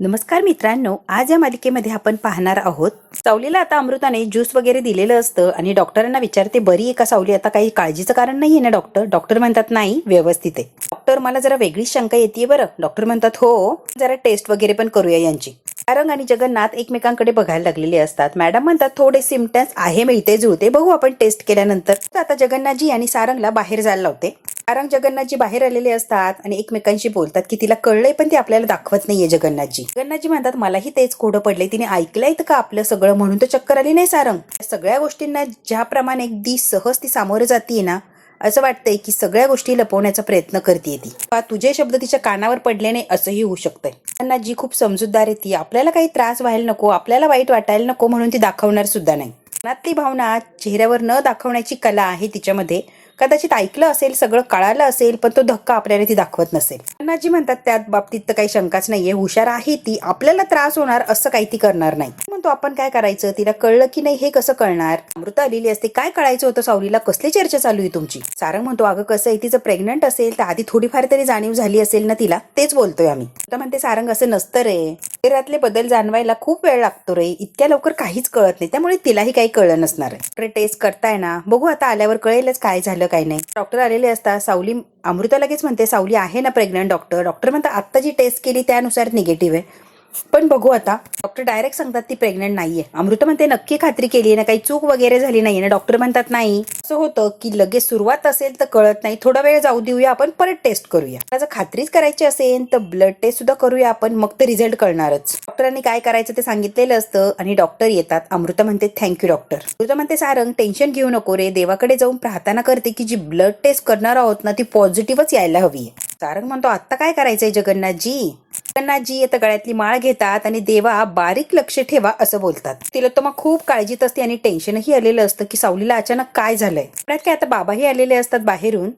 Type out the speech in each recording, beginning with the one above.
नमस्कार मित्रांनो, आज या मालिकेमध्ये आपण पाहणार आहोत सावलीला आता अमृताने ज्यूस वगैरे दिलेलं असतं आणि डॉक्टरांना विचारते बरी आहे का सावली, आता काही काळजीचं कारण नाहीये ना डॉक्टर. डॉक्टर म्हणतात नाही, व्यवस्थित आहे. डॉक्टर मला जरा वेगळीच शंका येते बरं. डॉक्टर म्हणतात हो, जरा टेस्ट वगैरे पण करूया यांची. सारंग आणि जगन्नाथ एकमेकांकडे बघायला लागलेले असतात. मॅडम म्हणतात थोडे सिम्पटम्स आहे, मिळते जुळते, बघू आपण टेस्ट केल्यानंतर. आता जगन्नाथजी आणि सारंगला बाहेर जायला लावते. सारंग जगन्नाथजी बाहेर आलेले असतात आणि एकमेकांशी बोलतात की तिला कळलंय पण ती आपल्याला दाखवत नाहीये. जगन्नाथजी म्हणतात मलाही तेच कोडं पडले, तिने ऐकलंय का आपलं सगळं, म्हणून तर चक्कर आली नाही. सारंग सगळ्या गोष्टींना ज्याप्रमाणे अगदी सहज ती सामोरं जातीये ना, असं वाटतंय की सगळ्या गोष्टी लपवण्याचा प्रयत्न करते ती. तुझे शब्द तिच्या कानावर पडले नाही असंही होऊ शकतंय. जगन्नाथजी खूप समजूतदार आहे ती. आपल्याला काही त्रास व्हायला नको, आपल्याला वाईट वाटायला नको म्हणून ती दाखवणार सुद्धा नाही. मनातली भावना चेहऱ्यावर न दाखवण्याची कला आहे तिच्यामध्ये. कदाचित ऐकलं असेल, सगळं कळालं असेल, पण तो धक्का आपल्याला ती दाखवत नसेल. जगन्नाथजी म्हणतात त्यात बाबतीत तर काही शंकाच नाहीये, हुशार आहे ती, आपल्याला त्रास होणार असं काही ती करणार नाही. म्हणतो आपण काय करायचं, तिला कळलं की नाही हे कसं कळणार. अमृता आलेली असते, काय कळायचं होतं सावलीला, कसली चर्चा चालू आहे तुमची. सारंग म्हणतो अगं कसं आहे, तिचं प्रेग्नंट असेल तर आधी थोडीफार तरी जाणीव झाली असेल ना तिला, तेच बोलतोय आम्ही. तर म्हणते सारंग असं नसतं रे, शरीरातले बदल जाणवायला खूप वेळ लागतो रे, इतक्या लवकर काहीच कळत नाही, त्यामुळे तिलाही काही कळलं नसणार आहे. टेस्ट करताय ना, बघू आता आल्यावर कळेलच काय झालं काय नाही. डॉक्टर आलेले असतात. सावली अमृता लगेच म्हणते सावली आहे ना प्रेग्नंट. डॉक्टर म्हणतात आत्ता जी टेस्ट केली त्यानुसार निगेटिव्ह आहे, पण बघू आता. डॉक्टर डायरेक्ट सांगतात ती प्रेग्नंट नाहीये. अमृता म्हणते नक्की खात्री केली ना, काही चूक वगैरे झाली नाहीये ना. डॉक्टर म्हणतात नाही, असं होतं की लगेच सुरुवात असेल तर कळत नाही, थोडा वेळ जाऊ देऊया, आपण परत टेस्ट करूया. जर खात्रीच करायची असेल तर ब्लड टेस्ट सुद्धा करूया आपण, मग ते रिझल्ट कळणारच. डॉक्टरांनी काय करायचं ते सांगितलेलं असतं आणि डॉक्टर येतात. अमृता म्हणते थँक्यू डॉक्टर. अमृता म्हणते सारंग टेन्शन घेऊ नको रे, देवाकडे जाऊन प्रार्थना करते की जी ब्लड टेस्ट करणार आहोत ना ती पॉझिटिव्हच यायला हवी. सारंग म्हणतो आता काय करायचंय जगन्नाथजी. जगन्नाथजी आता गळ्यातली माळ घेतात आणि देवा बारीक लक्ष ठेवा असं बोलतात. तिला तर मग खूप काळजीत असते आणि टेन्शनही आलेलं असतं की सावलीला अचानक काय झालंय. काय आता बाबाही आलेले असतात बाहेरून.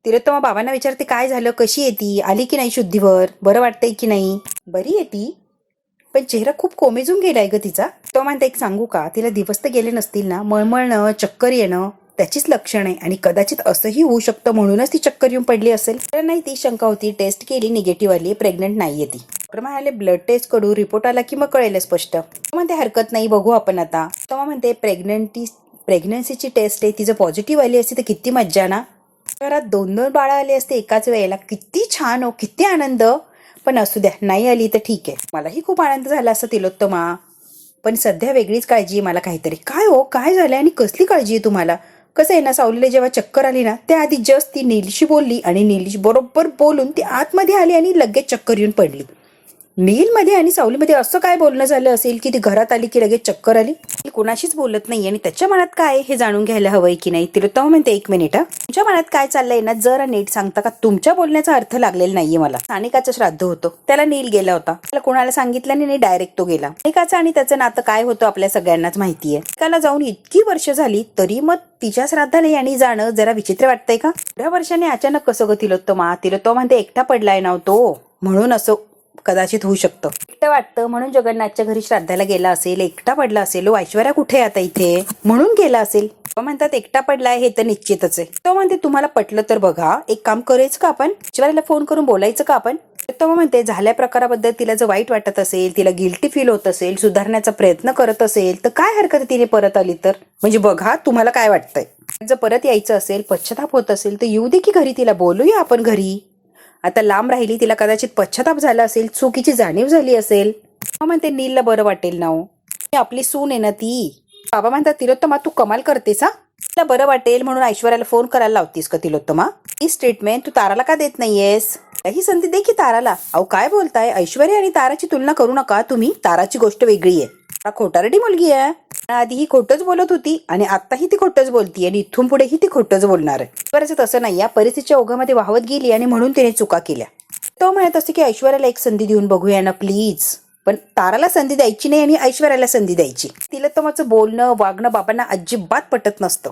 तिला तर मग बाबांना विचारते काय झालं, कशी येते, आली की नाही शुद्धीवर, बरं वाटतंय की नाही. बरी येते पण चेहरा खूप कोमेजून गेलाय ग तिचा. तो म्हणते एक सांगू का, तिला दिवस तर गेले नसतील ना, मळमळणं, चक्कर येणं त्याचीच लक्षण आहे आणि कदाचित असंही होऊ शकतं म्हणूनच ती चक्कर येऊन पडली असेल. तर नाही, ती शंका होती. टेस्ट केली, निगेटिव्ह आली, प्रेग्नंट नाहीये ती. डॉक्टर म्हणाले ब्लड टेस्ट करू, रिपोर्ट आला की मग कळेल स्पष्ट. म्हणते हरकत नाही, बघू आपण आता. तेव्हा म्हणते प्रेग्नन्सीची टेस्ट आहे, तिचं पॉझिटिव्ह आली असती तर किती मज्जा ना. घरात 2-2 बाळं आले असते एकाच वेळेला, किती छान हो, किती आनंद. पण असू द्या, नाही आली तर ठीक आहे. मलाही खूप आनंद झाला असं तिलोत्तमा, पण सध्या वेगळीच काळजी आहे मला काहीतरी. काय हो, काय झालंय आणि कसली काळजी आहे तुम्हाला. कसं आहे ना, सावलीला जेव्हा चक्कर आली ना, त्याआधी जस्ट ती नीलशी बोलली आणि नीलशी बरोबर बोलून ती आतमध्ये आली आणि लगेच चक्कर येऊन पडली. नीलमध्ये आणि सावलीमध्ये असं काय बोलणं झालं असेल की ती घरात आली की लगेच चक्कर आली. ती कोणाशीच बोलत नाही आणि त्याच्या मनात काय हे जाणून घ्यायला हवंय की नाही. तिलोत्तमा म्हणते एक मिनिट हा, तुमच्या मनात काय चाललंय ना जरा नीट सांगता का, तुमच्या बोलण्याचा अर्थ लागलेला नाहीये मला. सानिकाचं श्राद्ध होतं, त्याला नील गेला होता, त्याला कोणाला सांगितलं नाही, डायरेक्ट तो गेला. सानिकाचं आणि त्याचं नातं काय होतं आपल्या सगळ्यांनाच माहितीये. त्याला जाऊन इतकी वर्ष झाली तरी मग तिच्या श्राद्धाला यांनी जाणं जरा विचित्र वाटतंय का. एवढ्या वर्षाने अचानक कसं ग तिलोत्तमा. तिलोत्तमा म्हणते एकटा पडलाय ना तो, म्हणून असं कदाचित होऊ शकतं. एकटं वाटतं म्हणून जगन्नाथच्या घरी श्राद्धाला गेला असेल, एकटा पडला असेल. ऐश्वर्या कुठे आता इथे, म्हणून गेला असेल. म्हणतात एकटा पडलाय हे तर निश्चितच आहे. तो म्हणते तुम्हाला पटलं तर बघा, एक काम करायचं का आपण, ऐश्वर्याला फोन करून बोलायचं का आपण. तो म्हणते झाल्या प्रकाराबद्दल तिला जर वाईट वाटत असेल, तिला गिल्टी फील होत असेल, सुधारण्याचा प्रयत्न करत असेल तर काय हरकत तिने परत आली तर. म्हणजे बघा तुम्हाला काय वाटतंय, जर परत यायचं असेल, पश्चाताप होत असेल तर येऊ दे की घरी, तिला बोलूया आपण घरी. आता लांब राहिली, तिला कदाचित पश्चाताप झाला असेल, चुकीची जाणीव झाली असेल. म्हणते नीलला बरं वाटेल ना, आपली सून आहे ना ती. बाबा म्हणतात तिलोत्तमा तू कमाल करतेस हा, तिला बरं वाटेल म्हणून ऐश्वर्याला फोन करायला लावतीस का तिलोत्तमा. ही स्टेटमेंट तू ताराला का देत नाहीयेस. ही संधी दे की ताराला. अहो काय बोलताय, ऐश्वर्या आणि ताराची तुलना करू नका तुम्ही, ताराची गोष्ट वेगळी आहे. खोटारडी मुलगी आहे. आधी ही खोटंच बोलत होती आणि आताही ती खोटंच बोलती आणि इथून पुढेही ती खोटंच बोलणार आहे. बरंच तसं नाही, या परिस्थितीच्या ओघामध्ये वाहवत गेली आणि म्हणून तिने चुका केल्या. तो म्हणत असते की ऐश्वर्याला एक संधी देऊन बघूया ना प्लीज. पण ताराला संधी द्यायची नाही आणि ऐश्वर्याला संधी द्यायची. तिला तर माझं बोलणं वागणं बाबांना अजिबात पटत नसतं.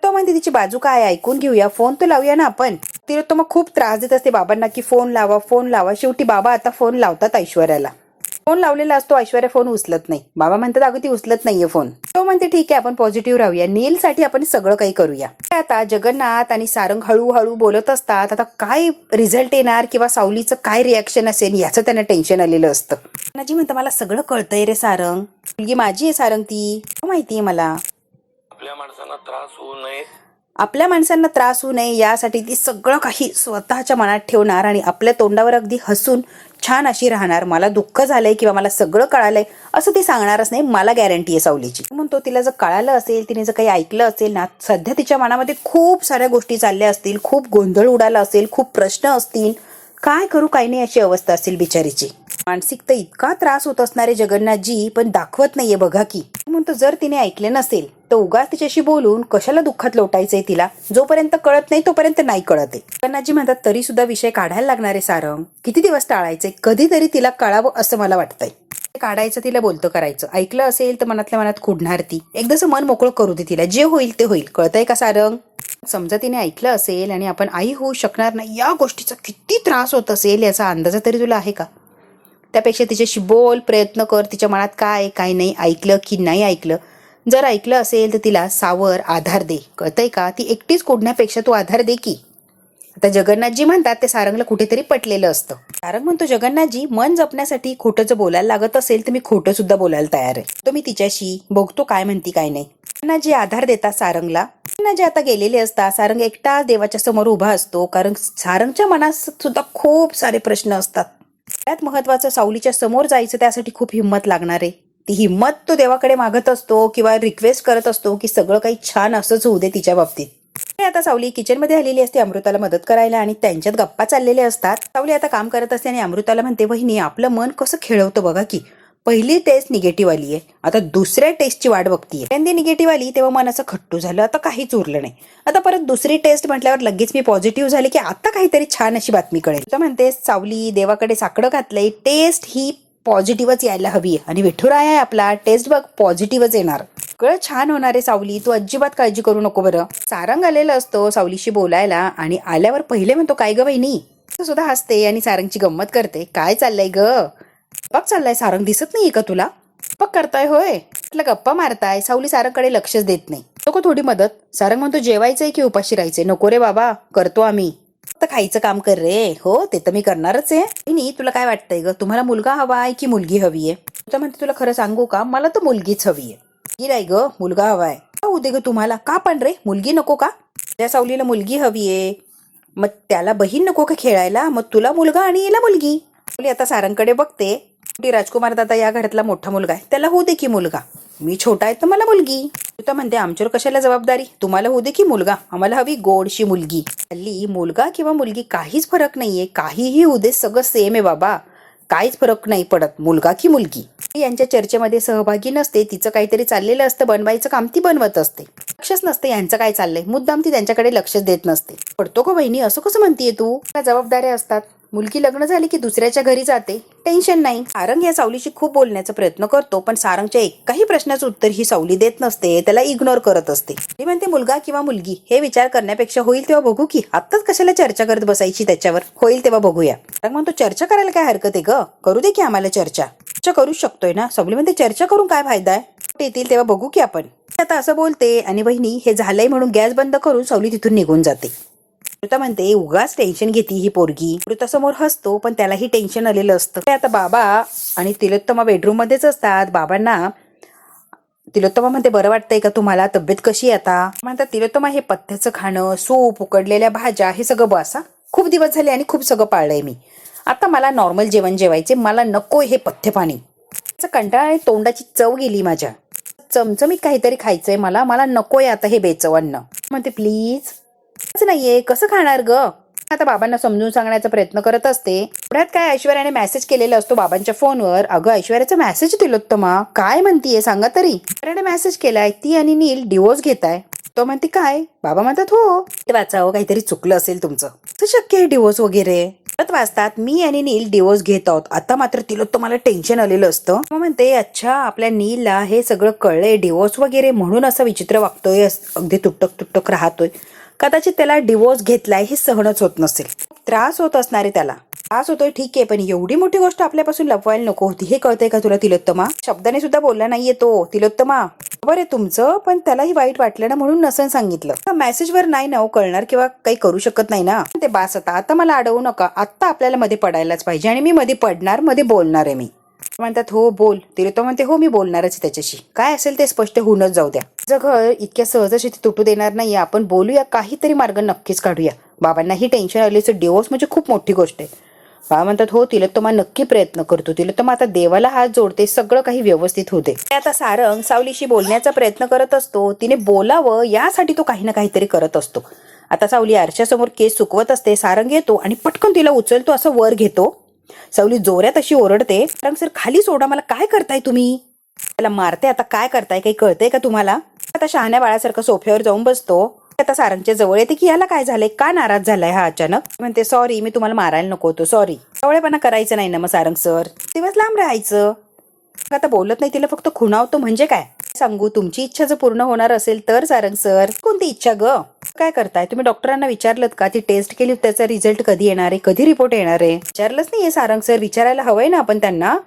तो म्हणते तिची बाजू काय ऐकून घेऊया, फोन तर लावूया ना आपण. तिला तर मग खूप त्रास देत असते बाबांना की फोन लावा फोन लावा. शेवटी बाबा आता फोन लावतात ऐश्वर्याला. फोन लावलेला असतो, ऐश्वर्या फोन उचलत नाही. बाबा म्हणतात अगं ती उचलत नाहीये फोन. तो म्हणते ठीक आहे आपण पॉझिटिव्ह राहूया, नीलसाठी आपण सगळं काही करूया. आता जगन्नाथ आणि सारंग हळूहळू बोलत असतात. आता काय रिझल्ट येणार किंवा सावलीचं काय रिॲक्शन असेल याचं त्यांना टेन्शन आलेलं असतं. नाजी म्हणतं मला सगळं कळतंय रे सारंग, मुलगी माझी आहे सारंग, ती माहितीये मला. आपल्या माणसांना त्रास होऊ नये यासाठी ती सगळं काही स्वतःच्या मनात ठेवणार आणि आपल्या तोंडावर अगदी हसून छान अशी राहणार. मला दुःख झालंय किंवा मला सगळं कळालंय असं ती सांगणारच नाही, मला गॅरंटी आहे सावलीची. म्हणतो तिला जर कळालं असेल, तिने जर काही ऐकलं असेल ना, सध्या तिच्या मनामध्ये खूप साऱ्या गोष्टी चालल्या असतील, खूप गोंधळ उडाला असेल, खूप प्रश्न असतील, काय करू काय नाही अशी अवस्था असेल बिचारीची. मानसिकता इतका त्रास होत असणारे जगन्नाथजी पण दाखवत नाहीये बघा की. म्हणतो जर तिने ऐकले नसेल तर उगाच तिच्याशी बोलून कशाला दुःखात लोटायचंय तिला, जोपर्यंत कळत नाही तोपर्यंत नाही कळत आहे. जगन्नाथजी म्हणतात तरी सुद्धा विषय काढायला लागणार आहे सारंग, किती दिवस टाळायचे, कधीतरी तिला कळावं असं मला वाटतंय. काढायचं तिला बोलतं करायचं, ऐकलं असेल तर मनातल्या मनात खुडणार ती, एकदाच मन मोकळं करू दे तिला, जे होईल ते होईल. कळतंय का सारंग? समजा तिने ऐकलं असेल आणि आपण आई होऊ शकणार नाही या गोष्टीचा किती त्रास होत असेल याचा अंदाज तरी तुला आहे का? त्यापेक्षा तिच्याशी बोल, प्रयत्न कर, तिच्या मनात काय काय नाही, ऐकलं की नाही ऐकलं. जर ऐकलं असेल तर तिला सावर आधार दे. कळतंय का? ती एकटीच कोडण्यापेक्षा तू आधार दे की. आता जगन्नाथजी म्हणतात ते सारंगला कुठेतरी पटलेलं असतं. सारंग म्हणतो जगन्नाथजी मन जपण्यासाठी खोटं जर बोलायला लागत असेल तर मी खोटं सुद्धा बोलायला तयार आहे. तो मी तिच्याशी बघतो काय म्हणती काय नाही. जगन्नाथजी आधार देतात सारंगला. जगन्नाथजी आता गेलेले असतात. सारंग एकटा देवाच्या समोर उभा असतो, कारण सारंगच्या मनात सुद्धा खूप सारे प्रश्न असतात. त्यात महत्वाचं सावलीच्या समोर जायचं, त्यासाठी खूप हिंमत लागणार आहे. ती हिंमत तो देवाकडे मागत असतो किंवा रिक्वेस्ट करत असतो की सगळं काही छान असंच होऊ दे तिच्या बाबतीत. आता सावली किचन मध्ये आलेली असते अमृताला मदत करायला आणि त्यांच्यात गप्पा चाललेल्या असतात. सावली आता काम करत असते आणि अमृताला म्हणते वहिनी आपलं मन कसं खेळवतं बघा की. पहिली टेस्ट निगेटिव्ह आली आहे, आता दुसऱ्या टेस्टची वाट बघतीये. त्यांनी निगेटिव्ह आली तेव्हा मन असं खट्टू झालं, आता काहीच उरलं नाही. आता परत दुसरी टेस्ट म्हटल्यावर लगेच मी पॉझिटिव्ह झाले की आता काहीतरी छान अशी बातमी कळेल. तर म्हणते सावली देवाकडे साकडं घातलंय, टेस्ट ही पॉझिटिव्हच यायला हवी आणि विठुराय आहे आपला, टेस्ट बघ पॉझिटिव्हच येणार, सगळं छान होणार आहे सावली, तू अजिबात काळजी करू नको बरं. सारंग आलेलं असतो सावलीशी बोलायला आणि आल्यावर पहिले म्हणतो काय ग बहिणी, सुद्धा हसते आणि सारंगची गंमत करते. काय चाललंय ग? बघ चाललाय सारंग, दिसत नाहीये का तुला? बघ करताय होय, म्हटलं गप्पा मारताय. सावली सारंगकडे लक्षच देत नाही. नको थोडी मदत? सारंग म्हणतो जेवायचंय की उपाशी राहायचंय? नको रे बाबा, करतो आम्ही, फक्त खायचं काम कर रे. हो ते तर मी करणारच आहे. बहिणी तुला काय वाटतंय ग, तुम्हाला मुलगा हवाय की मुलगी हवी आहे? तर म्हणते तुला खरं सांगू का, मला तर मुलगीच हवी आहे. मुलगी नाही ग, मुलगा हवाय. होऊ दे ग तुम्हाला, का पण रे मुलगी नको का? त्या सावलीला मुलगी हवी आहे, मग त्याला बहीण नको का खेळायला? मग तुला मुलगा आणि हिला मुलगी. सावली आता सारंगकडे बघते. राजकुमार दादा या घरातला मोठा मुलगा आहे, त्याला होऊ दे की मुलगा. मी छोटा आहे तर मला मुलगी. तू तर म्हणते आमच्यावर कशाला जबाबदारी, तुम्हाला होऊ दे की मुलगा, आम्हाला हवी गोडशी मुलगी. हल्ली मुलगा किंवा मुलगी काहीच फरक नाहीये, काहीही होऊ दे, सगळं सेम आहे बाबा, काहीच फरक नाही पडत मुलगा की मुलगी. यांच्या चर्चेमध्ये सहभागी नसते, तिचं काहीतरी चाललेलं असतं, बनवायचं काम ती बनवत असते. लक्षच नसते यांचं काय चाललंय, मुद्दाम ती त्यांच्याकडे लक्षच देत नसते. पडतो का बहिणी, असं कसं म्हणतीये तू? जबाबदाऱ्या असतात, मुलगी लग्न झाली की दुसऱ्याच्या घरी जाते, टेन्शन नाही. सारंग या सावलीशी खूप बोलण्याचा प्रयत्न करतो, पण सारंगच्या एकाही प्रश्नाचं उत्तर ही सावली देत नसते, त्याला इग्नोर करत असते. ती म्हणते मुलगा किंवा मुलगी हे विचार करण्यापेक्षा होईल तेव्हा बघू की, आत्ताच कशाला चर्चा करत बसायची त्याच्यावर, होईल तेव्हा बघूया. सारंग म्हणतो चर्चा करायला काय हरकत आहे ग, करू दे की आम्हाला चर्चा करू शकतोय ना. सावली म्हणते चर्चा करून काय फायदा आहे, येतील तेव्हा बघू की आपण. आता असं बोलते आणि बहिणी हे झालंय म्हणून गॅस बंद करून सावली तिथून निघून जाते. अमृता म्हणते उगाच टेन्शन घेती ही पोरगी. अमृता समोर हसतो, पण त्यालाही टेन्शन आलेलं असतं. आता बाबा आणि तिलोत्तमा बेडरूम मध्येच असतात. बाबांना तिलोत्तमा म्हणते बरं वाटतंय का तुम्हाला, तब्येत कशी आहे आता? म्हणतात तिलोत्तमा हे पथ्याचं खाणं, सूप, उकडलेल्या भाज्या हे सगळं बसा, खूप दिवस झाले आणि खूप सगळं पाळलंय मी, आता मला नॉर्मल जेवण जेवायचे, मला नको हे पथ्य पाणी, कंटाळा आणि तोंडाची चव गेली माझ्या, चमचमीत काहीतरी खायचंय मला, मला नकोय आता हे बेचव अन्न. म्हणते प्लीज नाहीये कसं खाणार ग. आता बाबांना समजून सांगण्याचा प्रयत्न करत असते. पुढ्यात काय ऐश्वर्याने मेसेज केलेला असतो बाबांच्या फोनवर. अगं ऐश्वर्याचा मेसेज तिलोत्तमा काय म्हणतीये सांगा तरी. ऐश्वर्याने मेसेज केलाय ती आणि नील डिवोर्स घेताय. तो म्हणते काय, बाबा म्हणतात हो. वाचावं काहीतरी चुकलं असेल तुमचं, शक्य आहे डिवोर्स वगैरे. परत वाचतात मी आणि नील डिवोर्स घेत आहोत. आता मात्र तिलोत्तमाला टेन्शन आलेलं असतं. मग म्हणते अच्छा आपल्या नीलला हे सगळं कळलंय डिवोर्स वगैरे, म्हणून असं विचित्र वागतोय, अगदी तुटक तुटक राहतोय. कदाचित त्याला डिवोर्स घेतलाय हे सहनच होत नसेल, त्रास होत असणारे त्याला. त्रास होतोय ठीक आहे, पण एवढी मोठी गोष्ट आपल्यापासून लपवायला नको होती, हे कळतंय का तुला तिलोत्तमा? शब्दाने सुद्धा बोलला नाहीये तो. तिलोत्तमा बरं आहे तुमचं, पण त्यालाही वाईट वाटलं ना म्हणून नसेल सांगितलं. मेसेजवर नाही ना कळणार किंवा काही करू शकत नाही ना. ते बास आता मला अडवू नका, आता आपल्याला मध्ये पडायलाच पाहिजे आणि मी मध्ये पडणार, मध्ये बोलणार आहे मी. म्हणतात हो बोल. तिलोत्तमा म्हणते हो मी बोलणारच आहे त्याच्याशी, काय असेल ते स्पष्ट होऊनच जाऊ द्या. माझं घर इतक्या सहजशी तुटू देणार नाही, आपण बोलूया, काहीतरी मार्ग नक्कीच काढूया. बाबांनाही टेन्शन आलेचं, डिवोर्स म्हणजे खूप मोठी गोष्ट आहे. बाबा म्हणतात हो तिलोत्तमा नक्की प्रयत्न करतो. तिलोत्तमा आता देवाला हात जोडते, सगळं काही व्यवस्थित होते. आता सारंग सावलीशी बोलण्याचा प्रयत्न करत असतो, तिने बोलावं यासाठी तो काही ना काहीतरी करत असतो. आता सावली आरशासमोर केस सुकवत असते, सारंग येतो आणि पटकन तिला उचलतो, असं वर घेतो. सावली जोऱ्यात अशी ओरडते, सारंग सर खाली सोडा, मला काय करताय तुम्ही? त्याला मारते. आता काय करताय, काही कळतंय का तुम्हाला? आता शहाण्या बाळासारखं सोफ्यावर जाऊन बसतो. आता सारंगच्या जवळ येते की याला काय झालंय, का नाराज झालाय हा अचानक? म्हणते सॉरी, मी तुम्हाला मारायला नको होतो, सॉरी. जवळपणा करायचं नाही ना मग सारंग सर, दिवस लांब राहायचं. आता बोलत नाही, तिला फक्त खुणावतो. म्हणजे काय सांगू, तुमची इच्छा जर पूर्ण होणार असेल तर सारंग सर. कोणती इच्छा ग? काय करताय तुम्ही? डॉक्टरांना विचारलं का? ती टेस्ट केली, त्याचा रिझल्ट कधी येणार आहे, कधी रिपोर्ट येणार आहे? विचारलंच नाहीये सारंग सर, विचारायला हवंय ना आपण त्यांना.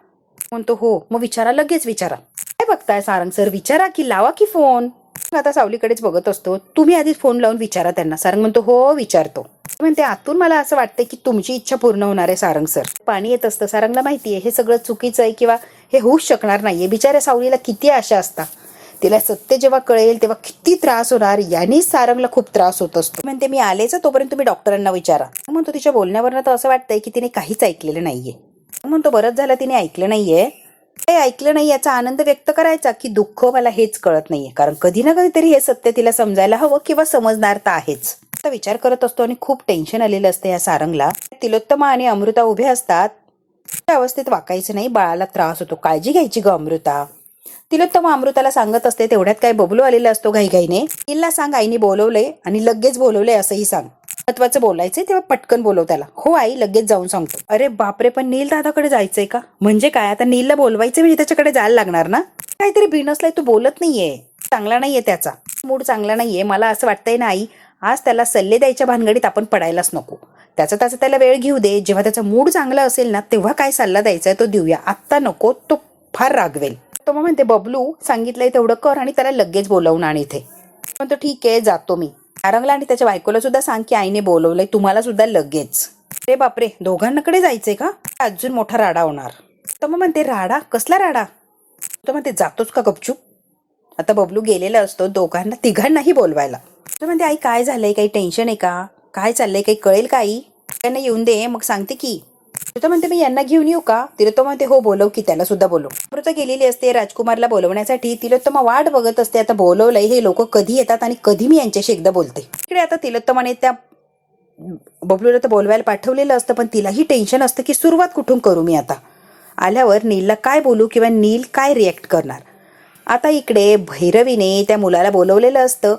म्हणतो हो, मग विचारा, लगेच विचारा. काय बघताय सारंग सर, विचारा की लावा की फोन. आता सावलीकडेच बघत असतो. तुम्ही आधीच फोन लावून विचारा त्यांना. सारंग म्हणतो हो विचारतो. म्हणते आतून मला असं वाटतंय की तुमची इच्छा पूर्ण होणार आहे सारंग सर. पाणी येत असतं. सारंगला माहितीये हे सगळं चुकीचं आहे किंवा हे होऊच शकणार नाहीये. बिचाऱ्या सावलीला किती आशा असतात. तिला सत्य जेव्हा कळेल तेव्हा किती त्रास होणार, यानेच सारंगला खूप त्रास होत असतो. म्हणते मी आलेच, तोपर्यंत तुम्ही डॉक्टरांना विचारा. म्हणतो तिच्या बोलण्यावरनं तर असं वाटतंय की तिने काहीच ऐकलेलं नाहीये. म्हणतो बरंच झालं तिने ऐकलं नाहीये. हे ऐकलं नाही याचा आनंद व्यक्त करायचा की दुःख, मला हेच कळत नाहीये. कारण कधी ना कधीतरी हे सत्य तिला समजायला हवं किंवा समजणार तर आहेच. आता विचार करत असतो आणि खूप टेन्शन आलेलं असतं या सारंगला. तिलोत्तमा आणि अमृता उभे असतात. त्या अवस्थेत वाकायचं नाही, बाळाला त्रास होतो, काळजी घ्यायची ग अमृता. तिलोत्तमा अमृताला सांगत असते. तेवढ्यात काय बबलू आलेला असतो घाईघाईने. नीलला सांग आईने बोलवलंय आणि लगेच बोलवलंय असंही सांग. महत्वाचं बोलायचंय तेव्हा पटकन बोलव त्याला. हो आई, लगेच जाऊन सांगतो. अरे बापरे, पण नील दादाकडे जायचंय का? म्हणजे काय, आता नीलला बोलवायचं म्हणजे त्याच्याकडे जायला लागणार ना? काहीतरी बिनसलाय, तू बोलत नाहीये. चांगला नाहीये त्याचा मूड, चांगला नाहीये. मला असं वाटतंय ना आई, आज त्याला सल्ले द्यायच्या भानगडीत आपण पडायलाच नको. त्याचा त्याला वेळ घेऊ दे. जेव्हा त्याचा मूड चांगला असेल ना तेव्हा काय सल्ला द्यायचा तो देऊया. आत्ता नको, तो फार रागवेल. तो मग म्हणते बबलू सांगितलंय तेवढं कर आणि त्याला लगेच बोलवून आण इथे. म्हणतो ठीक आहे, जातो मी. सारंगला आणि त्याच्या बायकोला सुद्धा सांग की आईने बोलवलंय तुम्हाला सुद्धा लगेच. अरे बापरे, दोघांकडे जायचंय का? अजून मोठा राडा होणार. तर मग म्हणते राडा, कसला राडा? तो म्हणते जातोच का गपचूप? आता बबलू गेलेला असतो दोघांना तिघांनाही बोलवायला. तो म्हणते आई काय झालंय, काही टेन्शन आहे का, काय चाललंय, काही कळेल का आई? त्यांना येऊन दे मग सांगते की. तो म्हणते मी यांना घेऊन येऊ का? तिलोत्तमा म्हणते हो बोलव की, त्याला सुद्धा बोलव. अमृता गेलेली असते राजकुमारला बोलवण्यासाठी. तिलोत्तमा वाट बघत असते, आता बोलवलंय, हे लोक कधी येतात आणि कधी मी यांच्याशी एकदा बोलते. इकडे आता तिलोत्तमाने त्या बबलूला तर बोलवायला पाठवलेलं असतं, पण तिलाही टेन्शन असतं की सुरुवात कुठून करू मी आता. आल्यावर नीलला काय बोलू किंवा नील काय रिॲक्ट करणार. आता इकडे भैरवीने त्या मुलाला बोलवलेलं असतं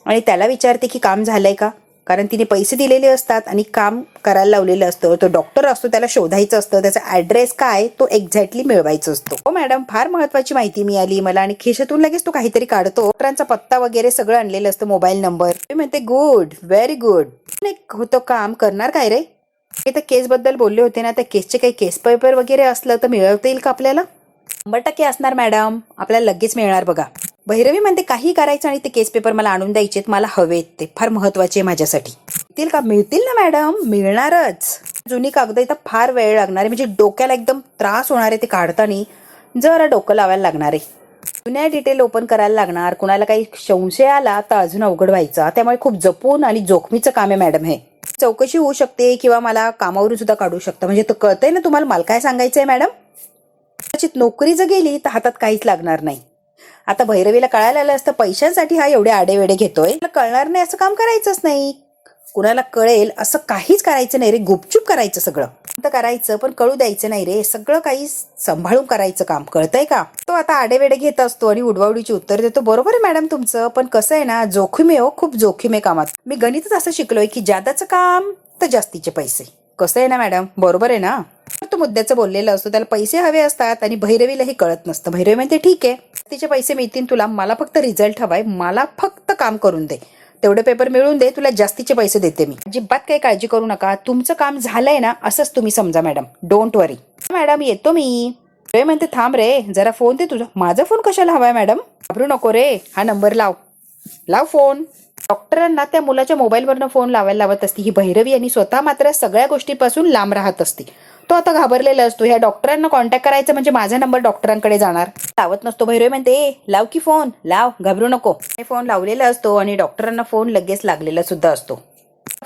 आणि त्याला विचारते की काम झालंय का, कारण तिने पैसे दिलेले असतात आणि काम करायला लावलेलं असतं. तो डॉक्टर असतो, त्याला शोधायचं असतं, त्याचा ॲड्रेस काय तो एक्झॅक्टली मिळवायचा असतो. हो मॅडम, फार महत्वाची माहिती मिळाली मला. आणि खिशातून लगेच तो काहीतरी काढतो, डॉक्टरांचा पत्ता वगैरे सगळं आणलेलं असतं, मोबाईल नंबर. मी म्हणते गुड, व्हेरी गुड. होतं काम करणार काय रे? हे तर केसबद्दल बोलले होते ना, त्या केसचे काही केस पेपर वगैरे असलं तर मिळवता येईल का आपल्याला? 100% असणार मॅडम, आपल्याला लगेच मिळणार बघा. भैरवी म्हणते काही करायचं आणि ते केस पेपर मला आणून द्यायचेत, मला हवेत, ते फार महत्वाचे माझ्यासाठी. मिळतील का? मिळतील ना मॅडम, मिळणारच. जुनी कागद तर फार वेळ लागणार आहे, म्हणजे डोक्याला एकदम त्रास होणार आहे ते काढताना, जरा डोकं लावायला लागणार आहे. जुन्या डिटेल ओपन करायला लागणार, कुणाला काही संशय आला तर अजून अवघड व्हायचा. त्यामुळे खूप जपून आणि जोखमीचं काम आहे मॅडम हे. चौकशी होऊ शकते किंवा मला कामावरून सुद्धा काढू शकतं. म्हणजे तो कळतंय ना तुम्हाला मला काय सांगायचंय मॅडम? कदाचित नोकरी जर गेली तर हातात काहीच लागणार नाही. आता भैरवीला कळायला आलं असतं पैशांसाठी हा एवढे आडेवेडे घेतोय, कळणार नाही असं काम करायचंच नाही. कुणाला कळेल असं काहीच करायचं नाही रे, गुपचूप करायचं सगळं. करायचं पण कळू द्यायचं नाही रे, सगळं काही सांभाळून करायचं काम, कळतंय का? तो आता आडेवेडे घेत असतो आणि उडवाउडीची उत्तर देतो. बरोबर आहे मॅडम तुमचं, पण कसं आहे ना, जोखीम आहे हो, खूप जोखीम आहे कामात. मी गणितच असं शिकलोय की जादाचं काम तर जास्तीचे पैसे. कसं आहे ना मॅडम, बरोबर आहे ना? तो मुद्द्याचं बोललेलं असतो, त्याला पैसे हवे असतात आणि भैरवीलाही कळत नसतं. भैरवी म्हणते ठीक आहे, तिचे पैसे मिळतील तुला, मला फक्त रिझल्ट हवाय, मला फक्त काम करून दे, तेवढे पेपर मिळून दे, तुला जास्तीचे पैसे देते मी. अजिबात काही काळजी करू नका, तुमचं काम झालंय ना असंच तुम्ही समजा मॅडम, डोंट वरी. मॅडम येतो मी. रे म्हणते थांब रे, जरा फोन दे तुझा. माझा फोन कशाला हवाय मॅडम? घाबरू नको रे, हा नंबर लाव फोन. डॉक्टरांना त्या मुलाच्या मोबाईलवरनं फोन लावायला लावत असते ही भैरवी आणि स्वतः मात्र सगळ्या गोष्टीपासून लांब राहत असते. तो आता घाबरलेला असतो. ह्या डॉक्टरांना कॉन्टॅक्ट करायचं म्हणजे माझा नंबर डॉक्टरांकडे जाणार. लावत नसतो. भैरवी म्हणते लाव की फोन, लाव, घाबरू नको. फोन लावलेला असतो आणि डॉक्टरांना फोन लगेच लागलेला सुद्धा असतो.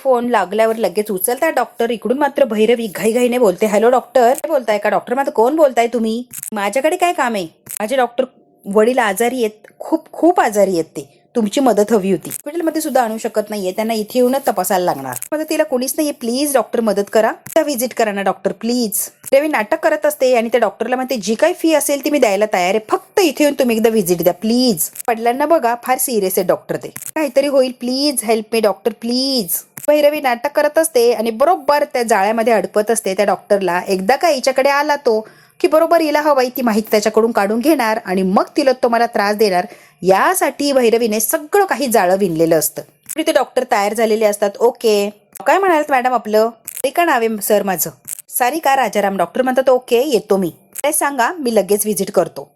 फोन लागल्यावर लगेच उचलताय डॉक्टर. इकडून मात्र भैरवी घाईघाईने बोलते, हॅलो डॉक्टर. काय बोलताय का डॉक्टर? माझं कोण बोलताय तुम्ही? माझ्याकडे काय काम आहे? माझे डॉक्टर वडील आजारी आहेत, खूप खूप आजारी आहेत, ते तुमची मदत हवी होती. हॉस्पिटलमध्ये सुद्धा आणू शकत नाहीये, त्यांना इथे येऊनच तपासायला लागणार. मदतीला कोणीच नाहीये, प्लीज डॉक्टर मदत करा. व्हिजिट करा ना डॉक्टर प्लीज. देवी नाटक करत असते आणि त्या डॉक्टरला म्हणते जी काही फी असेल ती मी द्यायला तयार आहे, फक्त इथे येऊन तुम्ही एकदा व्हिजिट द्या प्लीज. पडल्यांना बघा, फार सिरियस आहे डॉक्टर, ते काहीतरी होईल, please help me doctor please. Bhairavi नाटक करत असते आणि बरोबर त्या जाळ्यामध्ये अडकवत असते त्या डॉक्टरला. एकदा का हिच्याकडे आला तो की बरोबर हिला हवाई ती माहिती त्याच्याकडून काढून घेणार आणि मग तिला तो मला त्रास देणार. यासाठी भैरवीने सगळं काही जाळं विणलेलं असतं. ते डॉक्टर तयार झालेले असतात. ओके, काय म्हणालात मॅडम आपलं? का नाव आहे सर माझं? सारिका राजाराम. डॉक्टर म्हणतात ओके येतो मी. काय सांगा, मी लगेच व्हिजिट करतो.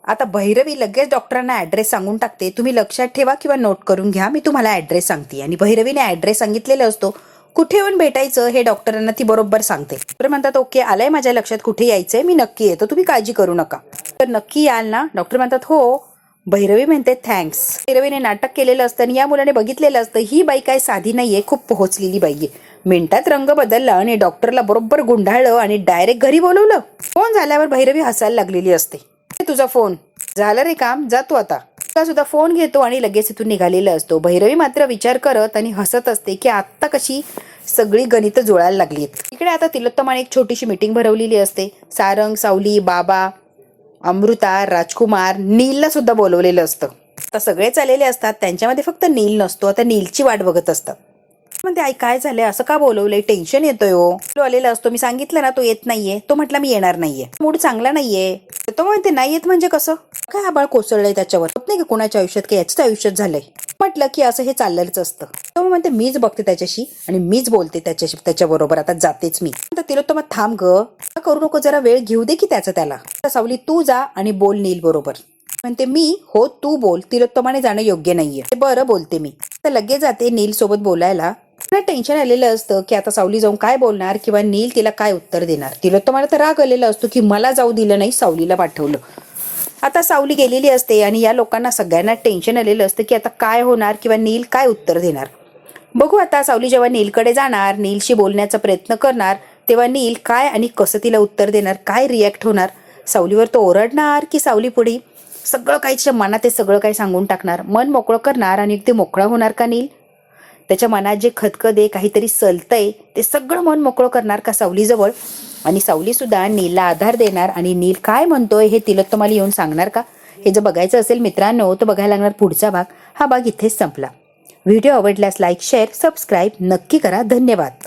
आता भैरवी लगेच डॉक्टरांना ऍड्रेस सांगून टाकते. तुम्ही लक्षात ठेवा किंवा नोट करून घ्या, मी तुम्हाला ऍड्रेस सांगते. आणि भैरवीने ऍड्रेस सांगितलेला असतो. कुठे येऊन भेटायचं हे डॉक्टरांना ती बरोबर सांगते. डॉक्टर म्हणतात ओके, आलंय माझ्या लक्षात कुठे यायचंय, मी नक्की येतो, तुम्ही काळजी करू नका. तर नक्की याल ना? डॉक्टर म्हणतात हो. भैरवी म्हणते थँक्स. भैरवीने नाटक केलेलं असतं आणि या मुलाने बघितलेलं असतं ही बाई काय साधी नाहीये, खूप पोहोचलेली बाई आहे. मिनिटात रंग बदलला आणि डॉक्टरला बरोबर गुंडाळलं आणि डायरेक्ट घरी बोलवलं. फोन झाल्यावर भैरवी हसायला लागलेली असते. तुझा फोन झालं रे काम, जातो आता. सुद्धा फोन घेतो आणि लगेच इथून निघालेला असतो. भैरवी मात्र विचार करत आणि हसत असते की आता कशी सगळी गणित जुळायला लागली. इकडे आता तिलोत्तमाने एक छोटीशी मीटिंग भरवलेली असते. सारंग, सावली, बाबा, अमृता, राजकुमार, नीलला सुद्धा बोलवलेलं असतं. आता सगळेच आलेले असतात, त्यांच्यामध्ये फक्त नील नसतो. आता नीलची वाट बघत असतात. म्हणते आई काय झालंय, असं का बोलवलंय, टेन्शन येतोय हो. तो आलेला असतो. मी सांगितलं ना तो येत नाहीये. तो म्हटला मी येणार नाहीये, मूड चांगला नाहीये. तो म्हणते नाही येत म्हणजे कसं काय, आबाळ कोसळलंय त्याच्यावर, होत नाही का कोणाच्या आयुष्यात, की याच आयुष्यात झालंय. म्हटलं की असं हे चाललेलंच असतं. तो म्हणते मीच बघते त्याच्याशी आणि मीच बोलते त्याच्याशी, त्याच्याबरोबर आता जातेच मी. तिला तो मग थांब ग, करू नको, जरा वेळ घेऊ दे की त्याचं त्याला. सावली तू जा आणि बोल नील बरोबर. म्हणते मी हो तू बोल, तिलोत्तमाने जाणं योग्य नाहीये. बरं बोलते मी. तर लगेच जाते नील सोबत बोलायला. टेन्शन आलेलं असतं की आता सावली जाऊन काय बोलणार किंवा नील तिला काय उत्तर देणार. तिलोत्तमाला तर राग आलेला असतो की मला जाऊ दिलं नाही, सावलीला पाठवलं. आता सावली गेलेली असते आणि या लोकांना सगळ्यांना टेन्शन आलेलं असतं की आता काय होणार किंवा नील काय उत्तर देणार. बघू आता सावली जेव्हा नीलकडे जाणार, नीलशी बोलण्याचा प्रयत्न करणार, तेव्हा नील काय आणि कसं तिला उत्तर देणार, काय रिॲक्ट होणार. सावलीवर तो ओरडणार की सावली पुढे सगळं काही तिच्या मनात ते सगळं काही सांगून टाकणार, मन मोकळं करणार आणि ते मोकळं होणार का नील? त्याच्या मनात जे खदखद आहे, काहीतरी सलतंय, ते सगळं मन मोकळं करणार का सावलीजवळ? आणि सावली सुद्धा नीलला आधार देणार आणि नील काय म्हणतोय हे तिलोत्तमाला येऊन सांगणार का? हे जर बघायचं असेल मित्रांनो तर बघायला लागणार पुढचा भाग. हा भाग इथेच संपला. व्हिडिओ आवडल्यास लाईक, शेअर, सबस्क्राईब नक्की करा. धन्यवाद.